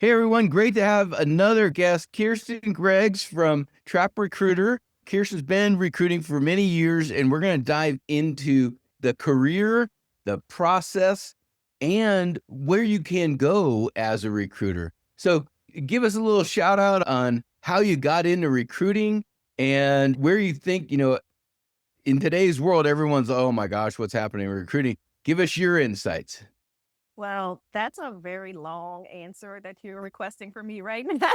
Hey everyone, great to have another guest, Keirsten Greggs from Trap Recruiter. Kirsten's been recruiting for many years, and we're going to dive into the career, the process, and where you can go as a recruiter. So give us a little shout out on how you got into recruiting and where you think, in today's world, everyone's, oh my gosh, what's happening in recruiting? Give us your insights. Well, that's a very long answer that you're requesting from me right now.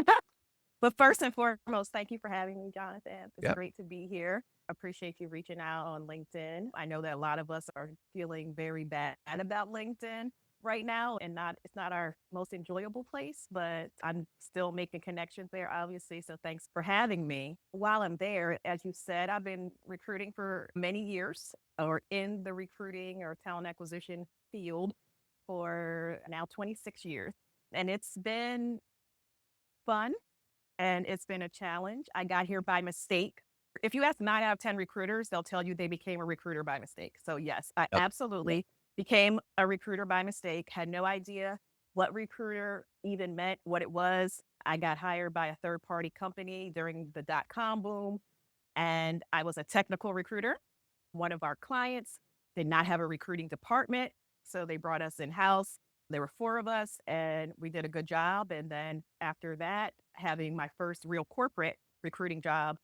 But first and foremost, thank you for having me, Jonathan. It's Yep. great to be here. Appreciate you reaching out on LinkedIn. I know that a lot of us are feeling very bad about LinkedIn right now, and not it's not our most enjoyable place, but I'm still making connections there, obviously. So thanks for having me. While I'm there, as you said, I've been recruiting for many years, or in the recruiting or talent acquisition field for now 26 years. And it's been fun and it's been a challenge. I got here by mistake. If you ask 9 out of 10 recruiters, they'll tell you they became a recruiter by mistake. So, yes, I Yep. absolutely became a recruiter by mistake, had no idea what recruiter even meant, what it was. I got hired by a third party company during the .com boom, and I was a technical recruiter. One of our clients did not have a recruiting department, so they brought us in house. There were four of us, and we did a good job. And then after that, having my first real corporate recruiting job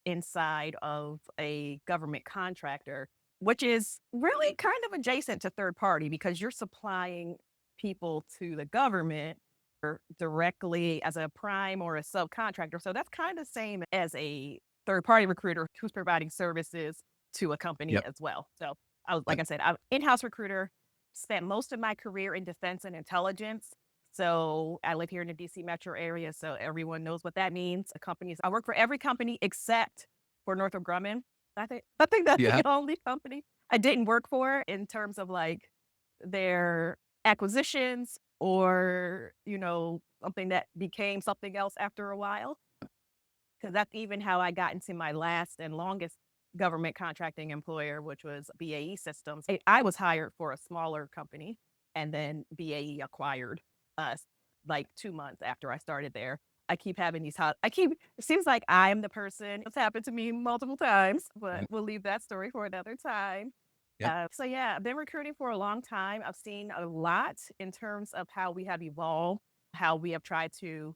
inside of a government contractor, which is really kind of adjacent to third party because you're supplying people to the government or directly as a prime or a subcontractor. So that's kind of same as a third party recruiter who's providing services to a company Yep. as well. So I was, like Yep. I said, I'm in-house recruiter, spent most of my career in defense and intelligence. So I live here in the DC metro area, so everyone knows what that means. Companies, I work for every company except for Northrop Grumman. I think that's the Yeah. only company I didn't work for in terms of like their acquisitions or, something that became something else after a while. Because that's even how I got into my last and longest government contracting employer, which was BAE Systems. I was hired for a smaller company, and then BAE acquired us like 2 months after I started there. I keep having these hot. It seems like I'm the person. It's happened to me multiple times, but Yep. we'll leave that story for another time. Yep. So yeah, I've been recruiting for a long time. I've seen a lot in terms of how we have evolved, how we have tried to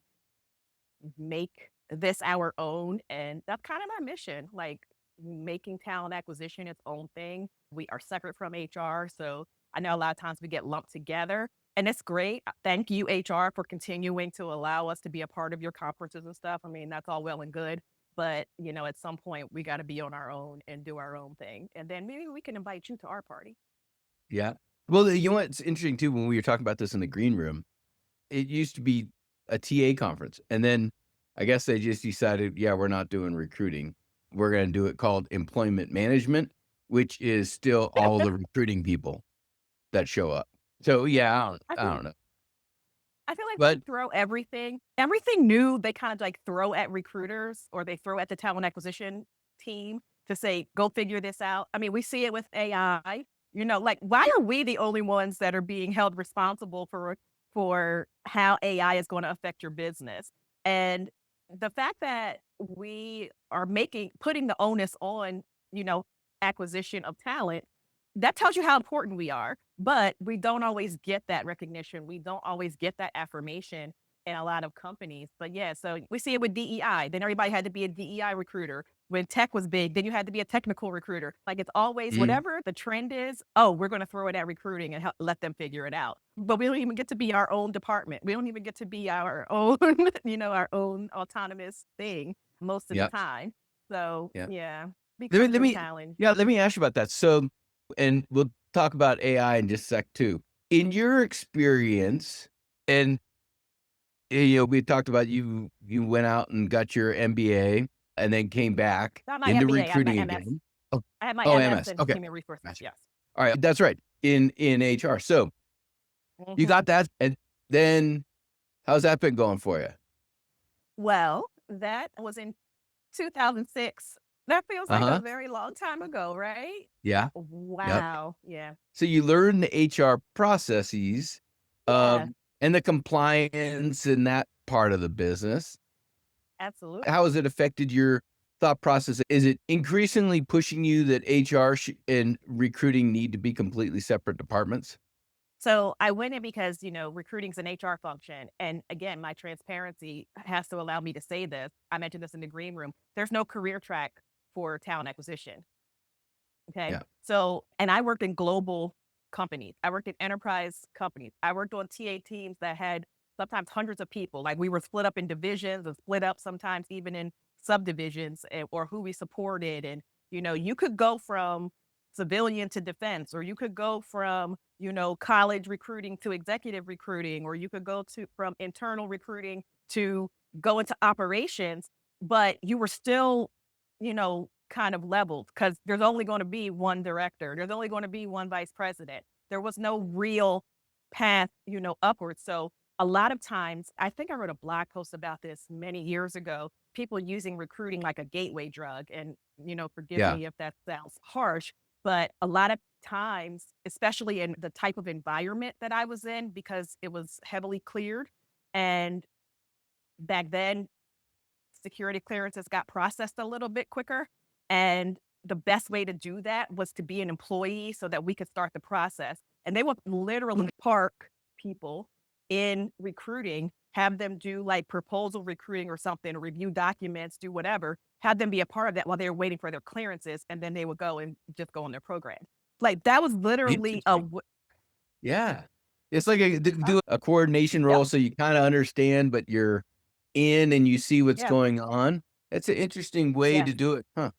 make this our own. And that's kind of my mission, like making talent acquisition its own thing. We are separate from HR. So I know a lot of times we get lumped together. And it's great. Thank you, HR, for continuing to allow us to be a part of your conferences and stuff. I mean, that's all well and good. But, at some point, we got to be on our own and do our own thing. And then maybe we can invite you to our party. Yeah. Well, you know what's interesting too, when we were talking about this in the green room, it used to be a TA conference. And then I guess they just decided, yeah, we're not doing recruiting. We're going to do it called employment management, which is still all the recruiting people that show up. So yeah, I I feel don't know. I feel like they But throw everything new, they kind of like throw at recruiters or they throw at the talent acquisition team to say, go figure this out. I mean, we see it with AI, like why are we the only ones that are being held responsible for how AI is going to affect your business? And the fact that we are putting the onus on, you know, acquisition of talent, that tells you how important we are, but we don't always get that recognition. We don't always get that affirmation in a lot of companies. But yeah, so we see it with DEI. Then everybody had to be a DEI recruiter. When tech was big, then you had to be a technical recruiter. Like it's always mm, whatever the trend is. Oh, we're going to throw it at recruiting and let them figure it out. But we don't even get to be our own department. We don't even get to be our own, our own autonomous thing most of the yeah, time. So yeah. yeah, Let me, becomes let a me, challenge. yeah, let me ask you about that. So, and we'll talk about AI in just a sec too. In your experience, and we talked about you went out and got your MBA and then came back Not my into MBA, I had my recruiting MS. again. Oh, I had my oh, MS MS. in Okay. human resources, Gotcha. yes. All right. That's right. In HR. So you Mhm. got that. And then how's that been going for you? Well, that was in 2006. That feels like a Uh-huh. very long time ago, right? Yeah. Yep. Wow, yeah. So you learn the HR processes. Yeah. and the compliance and that part of the business. Absolutely. How has it affected your thought process? Is it increasingly pushing you that HR and recruiting need to be completely separate departments? So I went in because, recruiting's an HR function. And again, my transparency has to allow me to say this. I mentioned this in the green room. There's no career track for talent acquisition. Okay. Yeah. So, and I worked in global companies. I worked in enterprise companies. I worked on TA teams that had sometimes hundreds of people. Like we were split up in divisions and split up sometimes even in subdivisions or who we supported. And, you could go from civilian to defense, or you could go from, college recruiting to executive recruiting, or you could go to from internal recruiting to go into operations, but you were still, kind of leveled because there's only going to be one director. There's only going to be one vice president. There was no real path, upwards. So a lot of times, I think I wrote a blog post about this many years ago, people using recruiting like a gateway drug. And, forgive Yeah. me if that sounds harsh, but a lot of times, especially in the type of environment that I was in, because it was heavily cleared. And back then, security clearances got processed a little bit quicker. And the best way to do that was to be an employee so that we could start the process. And they would literally park people in recruiting, have them do like proposal recruiting or something, or review documents, do whatever, have them be a part of that while they were waiting for their clearances. And then they would go and just go on their program. Like that was literally Interesting. Yeah. It's like do a coordination yep, role so you kinda understand, but you're in and you see what's yeah, going on. That's an interesting way yes. to do it. Huh,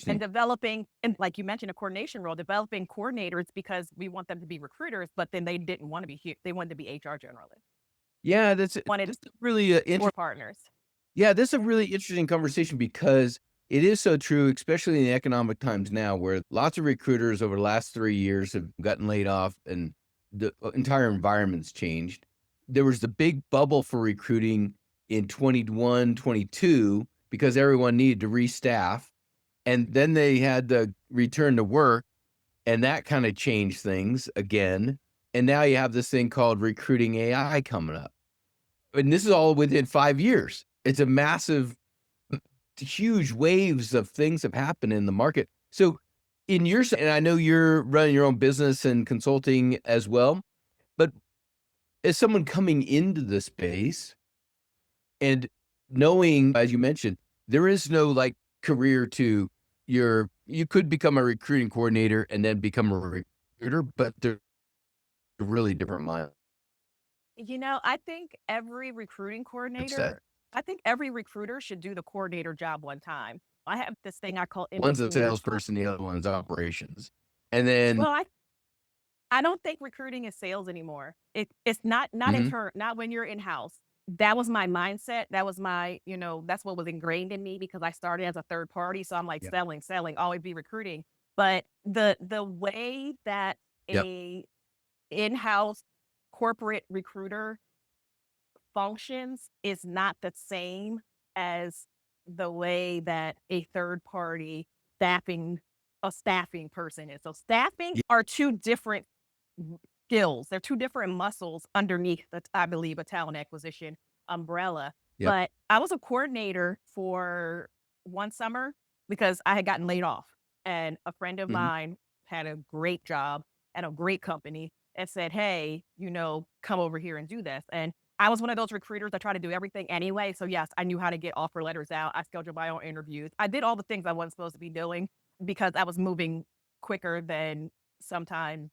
And interesting. developing, and like you mentioned, a coordination role, developing coordinators because we want them to be recruiters, but then they didn't want to be here. They wanted to be HR generalists, Yeah, wanted that's a really, or partners. yeah, this is a really interesting conversation because it is so true, especially in the economic times now, where lots of recruiters over the last 3 years have gotten laid off and the entire environment's changed. There was the big bubble for recruiting in 21, 22 because everyone needed to restaff, and then they had the return to work, and that kinda changed things again, and now you have this thing called recruiting AI coming up, and this is all within 5 years. It's a massive huge waves of things have happened in the market. So in your and I know you're running your own business and consulting as well, but as someone coming into the space and knowing, as you mentioned, there is no like career to you could become a recruiting coordinator and then become a recruiter, but they're really different I think every recruiting mindset. coordinator, I think every recruiter should do the coordinator job one time. I have this thing I call One's a in-between leadership. salesperson, the other one's operations. And then Well, I don't think recruiting is sales anymore. It's not mhm, intern, not when you're in house. That was my mindset. That was that's what was ingrained in me because I started as a third party. So I'm like yep, selling, always be recruiting. But the way that yep, a in-house corporate recruiter functions is not the same as the way that a third party staffing staffing person is. So staffing y are two different skills. They're two different muscles underneath the, I believe, a talent acquisition umbrella. yep, But I was a coordinator for one summer because I had gotten laid off. And a friend of mhm, mine had a great job at a great company and said, hey, come over here and do this. And I was one of those recruiters that try to do everything anyway. So yes, I knew how to get offer letters out. I scheduled my own interviews. I did all the things I wasn't supposed to be doing because I was moving quicker than sometimes.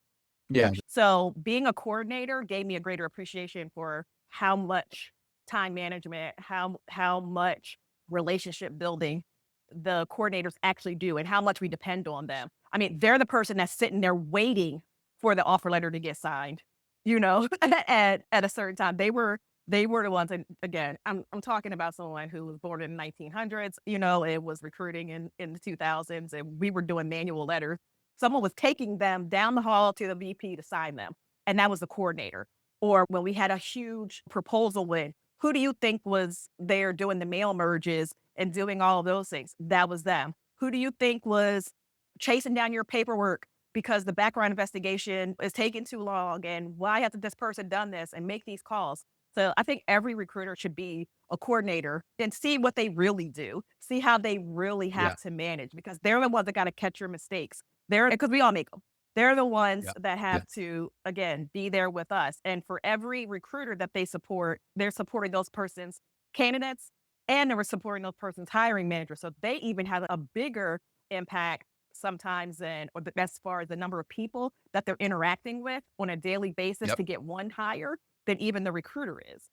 yeah, So being a coordinator gave me a greater appreciation for how much time management, how much relationship building the coordinators actually do and how much we depend on them. I mean, they're the person that's sitting there waiting for the offer letter to get signed, at a certain time. They were the ones, and again, I'm talking about someone who was born in the 1900s, it was recruiting in the 2000s, and we were doing manual letters. Someone was taking them down the hall to the VP to sign them, and that was the coordinator. Or when we had a huge proposal win, who do you think was there doing the mail merges and doing all of those things? That was them. Who do you think was chasing down your paperwork because the background investigation is taking too long and why hasn't this person done this and make these calls. So I think every recruiter should be a coordinator and see what they really do, see how they really Yeah. have to manage because they're the ones that got to catch your mistakes. They're because we all make them. They're the ones Yeah. that Yeah. have to, again, be there with us. And for every recruiter that they support, they're supporting those person's candidates and they're supporting those person's hiring manager. So they even have a bigger impact sometimes than, as far as the number of people that they're interacting with on a daily basis Yep. to get one hire than even the recruiter is.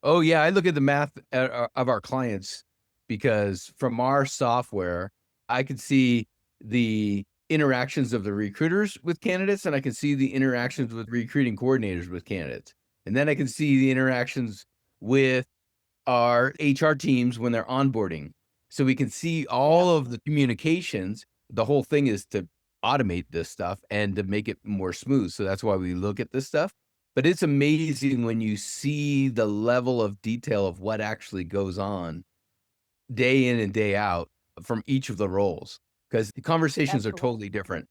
Oh, yeah, I look at the math of our clients because from our software, I can see the interactions of the recruiters with candidates, and I can see the Mhm. interactions with recruiting coordinators with candidates. And then I can see the interactions with our HR teams when they're onboarding. So we can see Yep. all of the communications. The whole thing is to automate this stuff and to make it more smooth. So that's why we look at this stuff. But it's amazing when you see the level of detail of what actually goes on day in and day out from each of the roles because the conversations are Absolutely. totally different.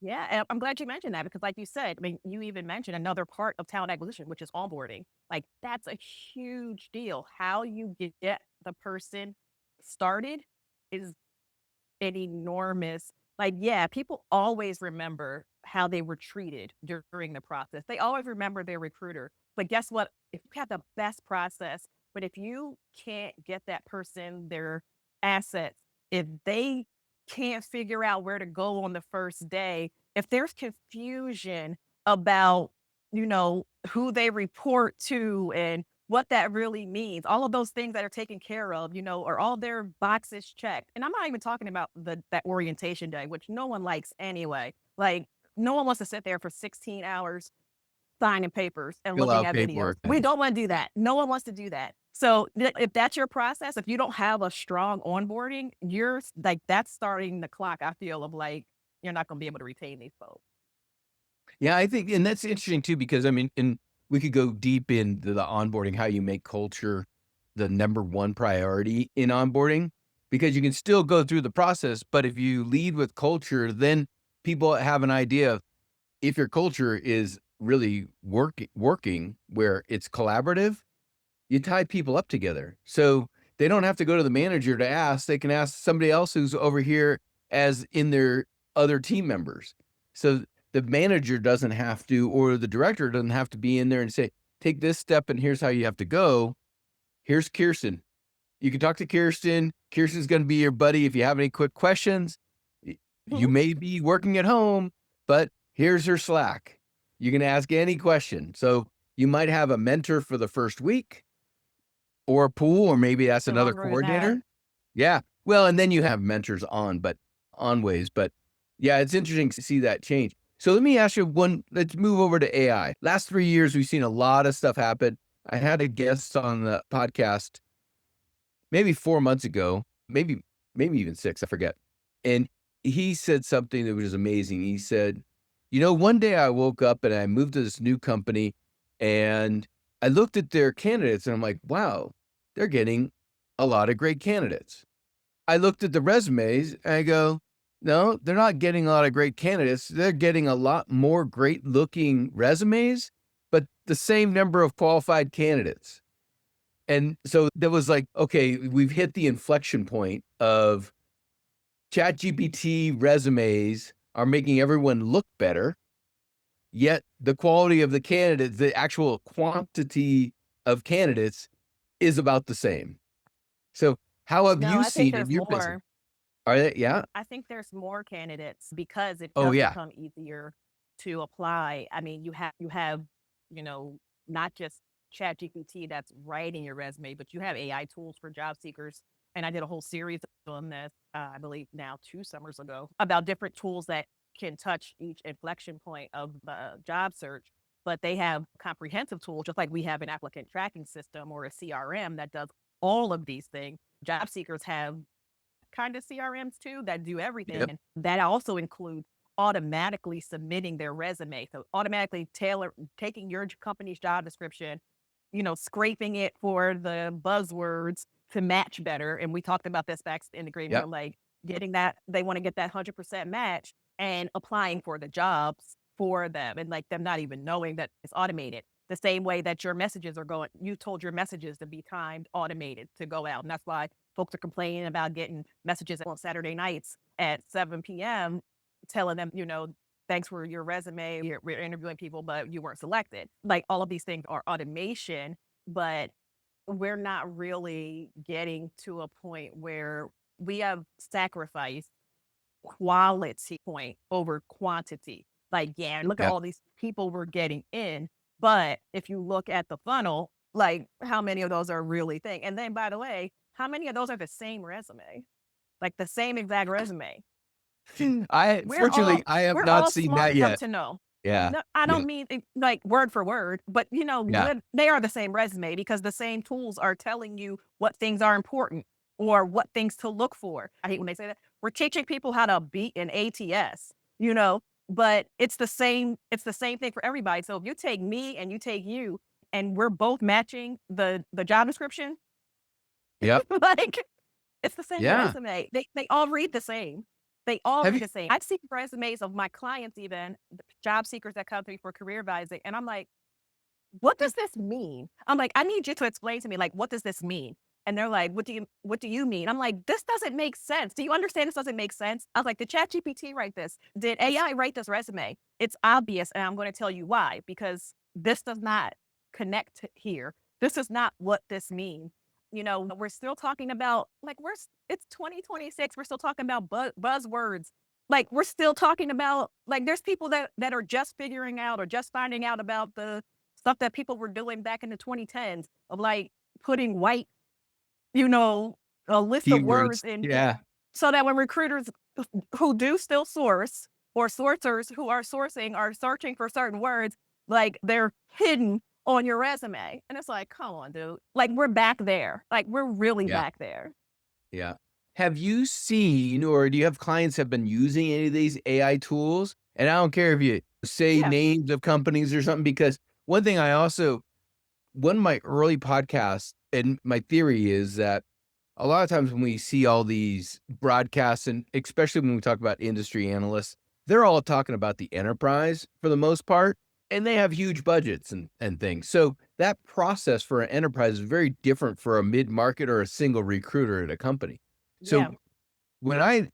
Yeah, and I'm glad you mentioned that because, like you said, I mean, you even mentioned another part of talent acquisition, which is onboarding. Like, that's a huge deal. How you get the person started is an enormous, like, yeah, people always remember how they were treated during the process. They always remember their recruiter. But guess what? If you have the best process, but if you can't get that person their assets, if they can't figure out where to go on the first day, if there's confusion about, who they report to and what that really means, all of those things that are taken care of, are all their boxes checked. And I'm not even talking about that orientation day, which no one likes anyway. Like, no one wants to sit there for 16 hours signing papers and Fill looking out at videos. paperwork. We don't want to do that. No one wants to do that. So if that's your process, if you don't have a strong onboarding, you're like, that's starting the clock, I feel, of like, you're not going to be able to retain these folks. Yeah, I think, and that's interesting too, because I mean, and we could go deep into the onboarding, how you make culture the number one priority in onboarding, because you can still go through the process, but if you lead with culture, then people have an idea of if your culture is really working where it's collaborative, you tie people up together. So they don't have to go to the manager to ask, they can ask somebody else who's over here as in their other team members. So the manager doesn't have to, or the director doesn't have to be in there and say, take this step and here's how you have to go. Here's Keirsten. You can talk to Keirsten. Kirsten's going to be your buddy if you have any quick questions. You may be working at home, but here's her Slack. You can ask any question. So you might have a mentor for the first week or a pool, or maybe that's No another longer than that. coordinator. Yeah. Well, and then you have mentors on ways, but yeah, it's interesting to see that change. So let me ask you let's move over to AI. Last 3 years, we've seen a lot of stuff happen. I had a guest on the podcast maybe 4 months ago, maybe even 6, I forget. And he said something that was amazing. He said, one day I woke up and I moved to this new company and I looked at their candidates and I'm like, wow, they're getting a lot of great candidates. I looked at the resumes and I go, no, they're not getting a lot of great candidates. They're getting a lot more great looking resumes, but the same number of qualified candidates. And so that was like, okay, we've hit the inflection point of ChatGPT resumes are making everyone look better, yet the quality of the candidates, the actual quantity of candidates is about the same. So how have No, you I think seen in there's your business? more. Are they, yeah? I think there's more candidates because it Oh, does yeah. become easier to apply. I mean, you have, you know, not just ChatGPT that's writing your resume, but you have AI tools for job seekers. And I did a whole series on this, I believe now 2 summers ago, about different tools that can touch each inflection point of the job search. But they have comprehensive tools, just like we have an applicant tracking system or a CRM that does all of these things. Job seekers have kind of CRMs too that do everything. Yep. And that also include automatically submitting their resume. So automatically taking your company's job description, scraping it for the buzzwords to match better. And we talked about this back in the green Yep. room, like getting that, they want to get that 100% match. and applying for the jobs for them, and like them not even knowing that it's automated. The same way that your messages are going, you told your messages to be timed, automated to go out. And that's why folks are complaining about getting messages on Saturday nights at 7 p.m. telling them, thanks for your resume. We're interviewing people, but you weren't selected. Like all of these things are automation, but we're not really getting to a point where we have sacrificed quality point over quantity. Like, yeah, look at Yeah. all these people we're getting in. But if you look at the funnel, like how many of those are really thing? And then by the way, how many of those are the same resume? Like the same exact resume. We're all I have we're not all seen smart that enough yet. to know. Yeah. No, I Yeah. don't mean like word for word, but Yeah. they are the same resume because the same tools are telling you what things are important or what things to look for. I hate when they say that. We're teaching people how to beat an ATS, but it's the same thing for everybody. So if you take me and you take you and we're both matching the job description, Yep. like it's the same Yeah. resume. They all read the same. They all Have read you the same. I've seen resumes of my clients, even the job seekers that come to me for career advising, and I'm like, "What does this mean?" I'm like, "I need you to explain to me, like, what does this mean?" And they're like, what do you mean?" I'm like, "This doesn't make sense. Do you understand this doesn't make sense?" I was like, "Did ChatGPT write this? Did AI write this resume?" It's obvious, and I'm going to tell you why, because this does not connect here. This is not what this means. We're still talking about like it's 2026. We're still talking about buzzwords. Like we're still talking about like there's people that are just figuring out or just finding out about the stuff that people were doing back in the 2010s of like putting white, you know, a list of keywords? words in Yeah. so that when recruiters who do still source or sourcers who are sourcing are searching for certain words, like they're hidden on your resume. And it's like, come on, dude. Like we're back there. Like we're really Yeah. back there. Yeah. Have you seen or do you have clients have been using any of these AI tools? And I don't care if you say Yeah. names of companies or something, because one thing one of my early podcasts, and my theory is that a lot of times when we see all these broadcasts, and especially when we talk about industry analysts, they're all talking about the enterprise for the most part, and they have huge budgets and things. So that process for an enterprise is very different for a mid-market or a single recruiter at a company. So Yeah. when I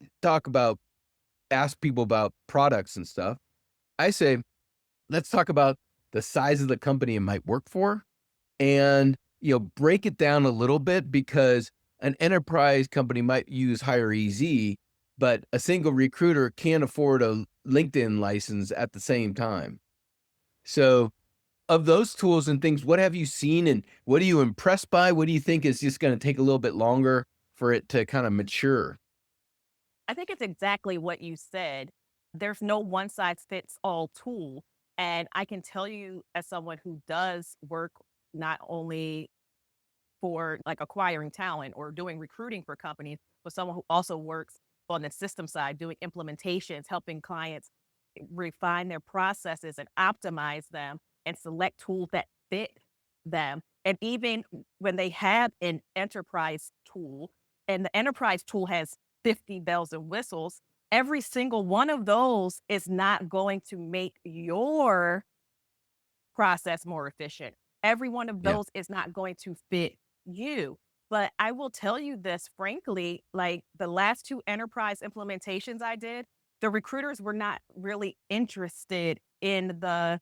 ask people about products and stuff, I say, let's talk about the size of the company it might work for and, break it down a little bit because an enterprise company might use Hire Easy, but a single recruiter can't afford a LinkedIn license at the same time. So, of those tools and things, what have you seen and what are you impressed by? What do you think is just going to take a little bit longer for it to kind of mature? I think it's exactly what you said. There's no one size fits all tool. And I can tell you, as someone who does work not only for like acquiring talent or doing recruiting for companies, but someone who also works on the system side, doing implementations, helping clients refine their processes and optimize them and select tools that fit them. And even when they have an enterprise tool and the enterprise tool has 50 bells and whistles, every single one of those is not going to make your process more efficient. Every one of Yeah. those is not going to fit you. But I will tell you this frankly, like the last two enterprise implementations I did, the recruiters were not really interested in the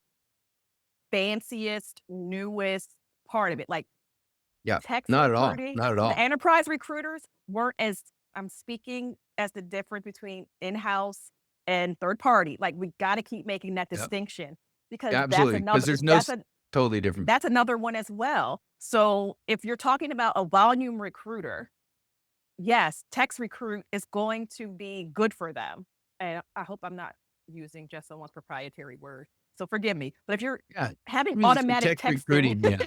fanciest, newest part of it. Like Yeah. text Not at all. recruiting, Not at the all. enterprise recruiters weren't as I'm speaking as the difference between in-house and third party. Like we got to keep making that Yep. distinction because Absolutely. Because there's no totally different. that's another one as well. So if you're talking about a volume recruiter, yes, text recruit is going to be good for them. And I hope I'm not using just someone's proprietary word. So forgive me. But if you're Yeah. having I mean, some automatic tech texting, recruiting. Yeah.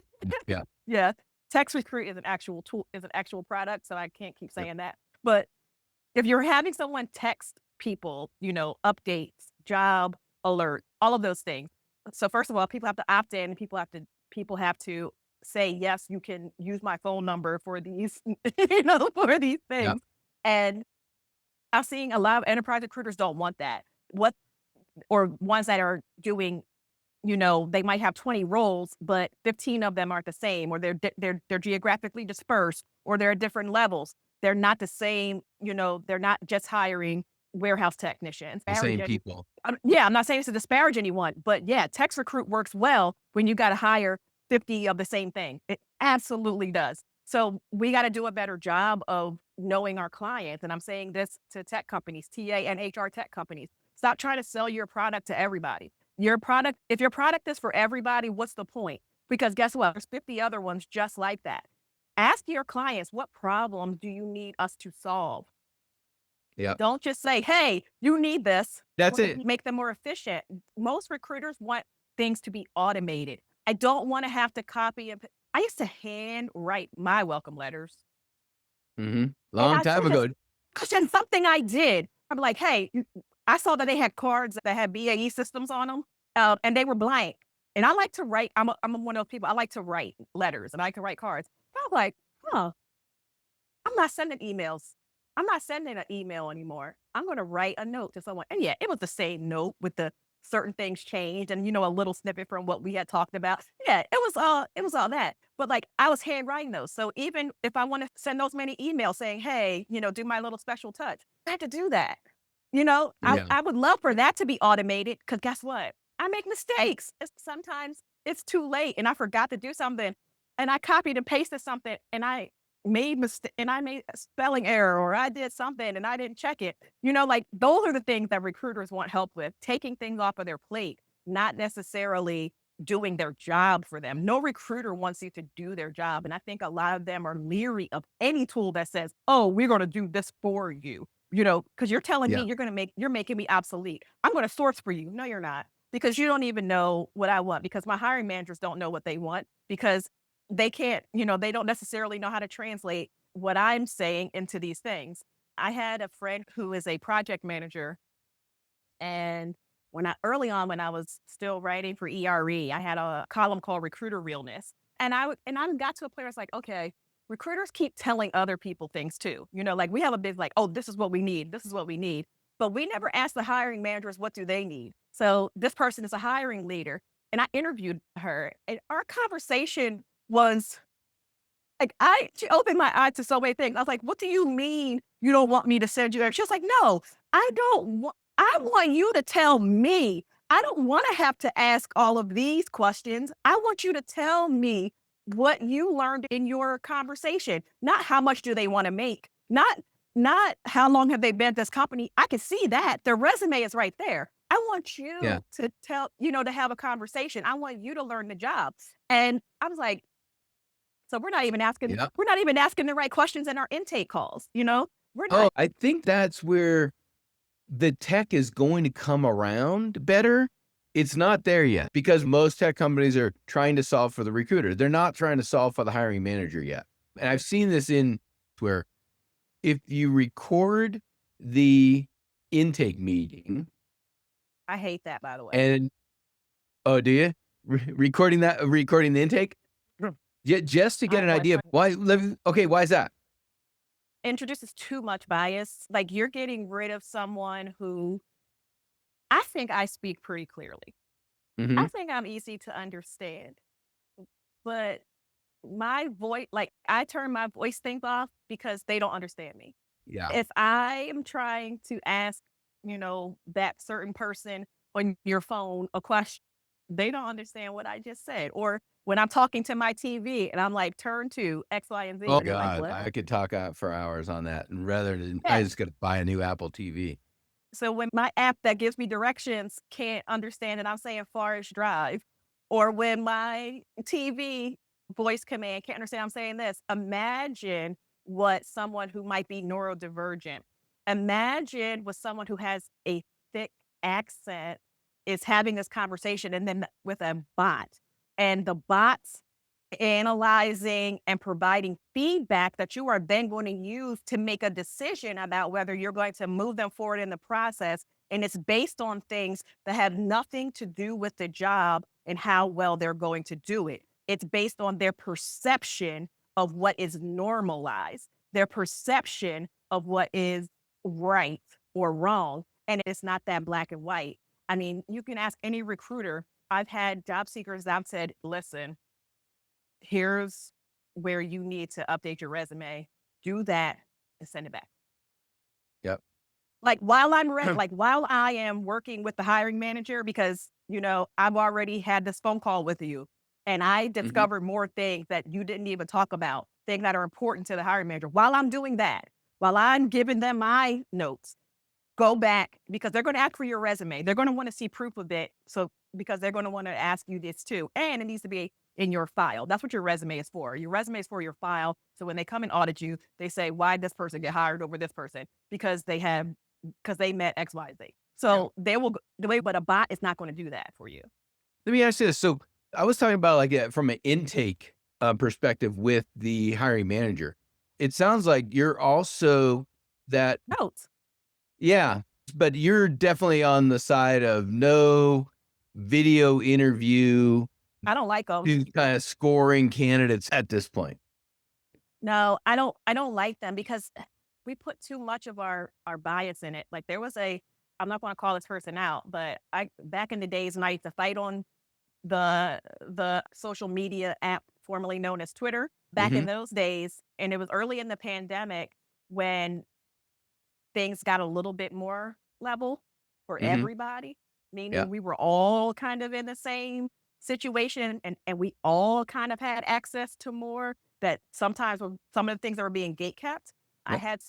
Yeah. yeah, text recruit is an actual tool, is an actual product. So I can't keep Yep. saying that. But if you're having someone text people, updates, job alert, all of those things. So first of all, people have to opt in. People have to say yes. You can use my phone number for these, for these Yep. things. And I'm seeing a lot of enterprise recruiters don't want that. what, or ones that are doing, they might have 20 roles, but 15 of them aren't the same, or they're geographically dispersed, or they're at different levels. They're not the same, they're not just hiring warehouse technicians. The same people. Yeah, I'm not saying this to disparage anyone, but yeah, Text Recruit works well when you got to hire 50 of the same thing. It absolutely does. So we got to do a better job of knowing our clients. And I'm saying this to tech companies, TA and HR tech companies. Stop trying to sell your product to everybody. If your product is for everybody, what's the point? Because guess what? There's 50 other ones just like that. Ask your clients, what problem do you need us to solve? Yeah. Don't just say, hey, you need this. That's it. Make them more efficient. Most recruiters want things to be automated. I don't want to have to copy and I used to hand write my welcome letters. Long time ago. Because then something I did, I'm like, hey, I saw that they had cards that had BAE systems on them, and they were blank. And I like to write. I'm one of those people. I like to write letters and I can write cards. I was like, I'm not sending emails. I'm not sending an email anymore. I'm going to write a note to someone. And yeah, it was the same note with the certain things changed and, a little snippet from what we had talked about. Yeah, it was all that. But like I was handwriting those. So even if I want to send those many emails saying, hey, do my little special touch, I had to do that. I would love for that to be automated because guess what? I make mistakes. Sometimes it's too late and I forgot to do something and I copied and pasted something and I made a spelling error or I did something and I didn't check it. Like those are the things that recruiters want help with, taking things off of their plate, not necessarily doing their job for them. No recruiter wants you to do their job. And I think a lot of them are leery of any tool that says, oh, we're going to do this for you, because you're telling me you're making me obsolete. I'm going to source for you. No, you're not, because you don't even know what I want, because my hiring managers don't know what they want because they can't, they don't necessarily know how to translate what I'm saying into these things. I had a friend who is a project manager, and early on when I was still writing for ERE, I had a column called Recruiter Realness, and I got to a point where it's like, okay, recruiters keep telling other people things too. Like we have a big oh, this is what we need, but we never ask the hiring managers what do they need. So this person is a hiring leader, and I interviewed her, and our conversation was like, she opened my eyes to so many things. I was like, what do you mean you don't want me to send you there? She was like, no, I want you to tell me. I don't want to have to ask all of these questions. I want you to tell me what you learned in your conversation, not how much do they want to make, not how long have they been at this company. I can see that their resume is right there. I want you to tell, to have a conversation. I want you to learn the job. And I was like, so we're not even asking the right questions in our intake calls, We're not. I think that's where the tech is going to come around better. It's not there yet because most tech companies are trying to solve for the recruiter. They're not trying to solve for the hiring manager yet. And I've seen this in where if you record the intake meeting. I hate that, by the way. And, oh, do you? Recording the intake? Yeah, just to get an idea. Why is that? Introduces too much bias. Like you're getting rid of someone who I think I speak pretty clearly. I think I'm easy to understand, but my voice, like I turn my voice things off because they don't understand me. Yeah. If I am trying to ask, that certain person on your phone a question, they don't understand what I just said. Or when I'm talking to my TV and I'm like, turn to X, Y, and Z. Oh and God, like, I could talk for hours on that. And rather than I just got to buy a new Apple TV. So when my app that gives me directions can't understand that I'm saying Forest Drive, or when my TV voice command can't understand I'm saying this, imagine what someone who might be neurodivergent, imagine what someone who has a thick accent is having this conversation, and then with a bot, and the bot's analyzing and providing feedback that you are then going to use to make a decision about whether you're going to move them forward in the process. And it's based on things that have nothing to do with the job and how well they're going to do it. It's based on their perception of what is normalized, their perception of what is right or wrong. And it's not that black and white. I mean, you can ask any recruiter. I've had job seekers that I've said, listen, here's where you need to update your resume. Do that and send it back. Yep. Like while I am working with the hiring manager, because I've already had this phone call with you and I Mhm. discovered more things that you didn't even talk about, things that are important to the hiring manager. While I'm doing that, while I'm giving them my notes, go back because they're going to ask for your resume. They're going to want to see proof of it. So because they're going to want to ask you this too. And it needs to be in your file. That's what your resume is for. Your resume is for your file. So when they come and audit you, they say, why did this person get hired over this person? Because they met XYZ. Yeah. So they will the way, but a bot is not going to do that for you. Let me ask you this. So I was talking about like from an intake perspective with the hiring manager. It sounds like you're also that, Notes. yeah, but you're definitely on the side of no video interview I don't like them. to kind of scoring candidates at this point. No, I don't like them because we put too much of our bias in it. Like there was I'm not going to call this person out, but I back in the days when I used to fight on the social media app formerly known as Twitter, back in Hmm. those days, and it was early in the pandemic when things got a little bit more level for Hmm. everybody, Yeah. meaning we were all kind of in the same situation and we all kind of had access to more that sometimes when some of the things that were being gate kept. Yep.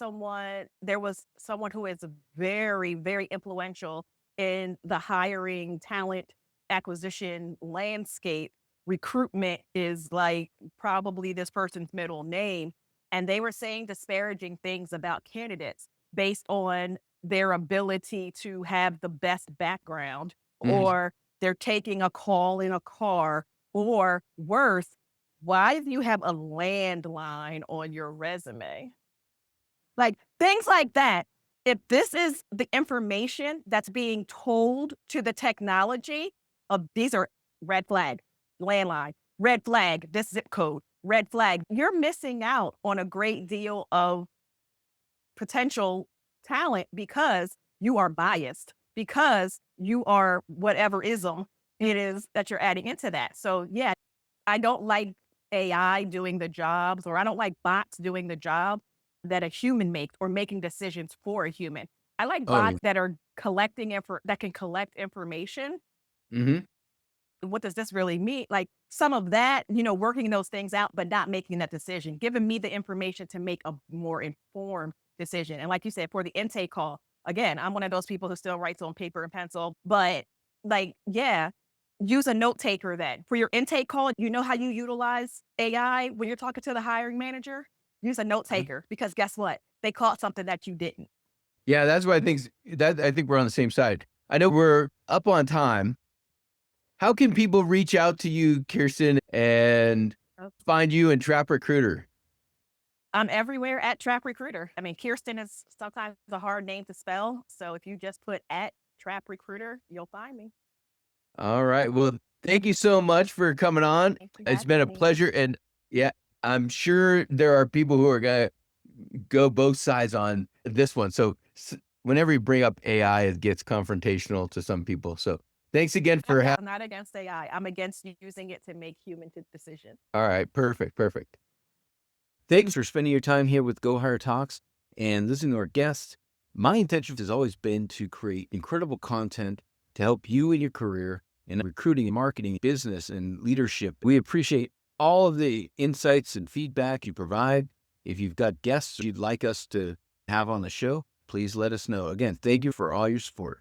There was someone who is very, very influential in the hiring talent acquisition landscape. Recruitment is like probably this person's middle name. And they were saying disparaging things about candidates based on their ability to have the best background, Hmm. or they're taking a call in a car, or worse, why do you have a landline on your resume? Like things like that. If this is the information that's being told to the technology of these are red flag, landline, red flag, this zip code, red flag, you're missing out on a great deal of potential talent because you are biased, because you are whatever ism it is that you're adding into that. So, yeah, I don't like AI doing the jobs, or I don't like bots doing the job that a human makes or making decisions for a human. I like Oh. bots that are that can collect information. Hmm. What does this really mean? Like some of that, working those things out, but not making that decision, giving me the information to make a more informed decision. And like you said, for the intake call, again, I'm one of those people who still writes on paper and pencil, but like, yeah, use a note taker then. For your intake call, you know how you utilize AI when you're talking to the hiring manager? Use a note taker because guess what? They caught something that you didn't. Yeah, that's what I think we're on the same side. I know we're up on time. How can people reach out to you, Kirsten, and find you in Trap Recruiter? I'm everywhere at Trap Recruiter. I mean, Kirsten is sometimes a hard name to spell. So if you just put at Trap Recruiter, you'll find me. All right. Well, thank you so much for coming on. Thanks for It's been having a me. pleasure. And yeah, I'm sure there are people who are going to go both sides on this one. So whenever you bring up AI, it gets confrontational to some people. So thanks again for having. I'm not against AI. I'm against using it to make human decisions. All right. Perfect. Perfect. Thanks for spending your time here with GoHire Talks and listening to our guests. My intention has always been to create incredible content to help you in your career in recruiting, marketing, business, and leadership. We appreciate all of the insights and feedback you provide. If you've got guests you'd like us to have on the show, please let us know. Again, thank you for all your support.